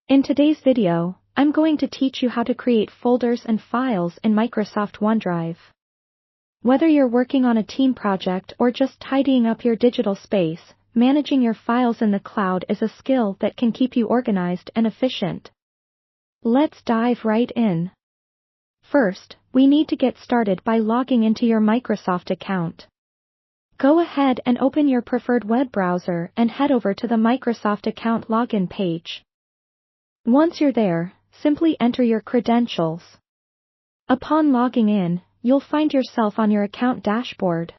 In today's video, I'm going to teach you how to create folders and files in Microsoft OneDrive. Whether you're working on a team project or just tidying up your digital space, managing your files in the cloud is a skill that can keep you organized and efficient. Let's dive right in. First, we need to get started by logging into your Microsoft account. Go ahead and open your preferred web browser and head over to the Microsoft account login page. Once you're there, simply enter your credentials. Upon logging in, you'll find yourself on your account dashboard.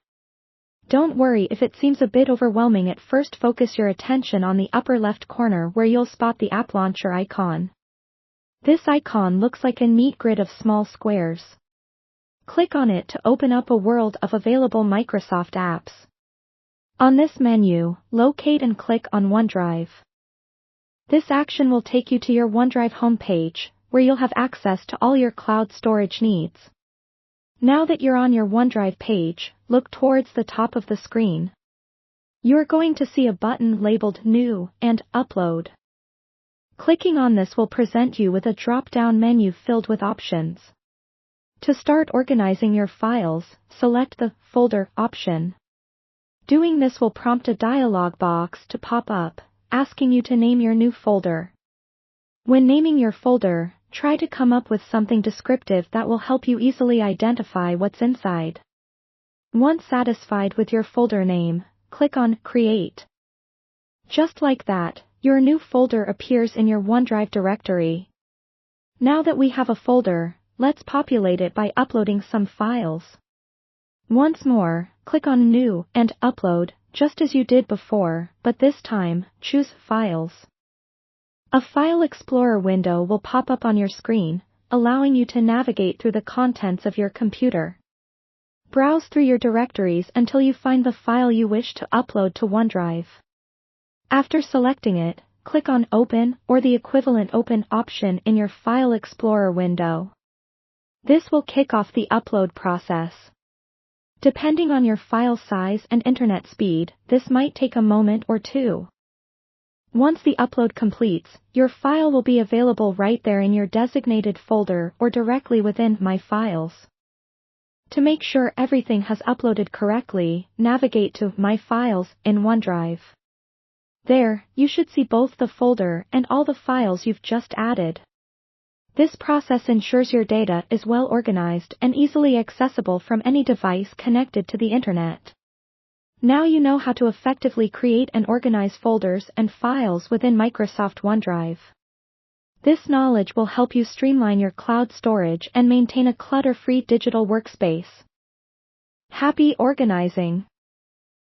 Don't worry if it seems a bit overwhelming at first. Focus your attention on the upper left corner where you'll spot the App Launcher icon. This icon looks like a neat grid of small squares. Click on it to open up a world of available Microsoft apps. On this menu, locate and click on OneDrive. This action will take you to your OneDrive homepage, where you'll have access to all your cloud storage needs. Now that you're on your OneDrive page, look towards the top of the screen. You're going to see a button labeled New and Upload. Clicking on this will present you with a drop-down menu filled with options. To start organizing your files, select the Folder option. Doing this will prompt a dialog box to pop up, asking you to name your new folder. When naming your folder, try to come up with something descriptive that will help you easily identify what's inside. Once satisfied with your folder name, click on Create. Just like that, your new folder appears in your OneDrive directory. Now that we have a folder, let's populate it by uploading some files. Once more, click on New and Upload, just as you did before, but this time, choose Files. A File Explorer window will pop up on your screen, allowing you to navigate through the contents of your computer. Browse through your directories until you find the file you wish to upload to OneDrive. After selecting it, click on Open or the equivalent Open option in your File Explorer window. This will kick off the upload process. Depending on your file size and internet speed, this might take a moment or two. Once the upload completes, your file will be available right there in your designated folder or directly within My Files. To make sure everything has uploaded correctly, navigate to My Files in OneDrive. There, you should see both the folder and all the files you've just added. This process ensures your data is well organized and easily accessible from any device connected to the internet. Now you know how to effectively create and organize folders and files within Microsoft OneDrive. This knowledge will help you streamline your cloud storage and maintain a clutter-free digital workspace. Happy organizing!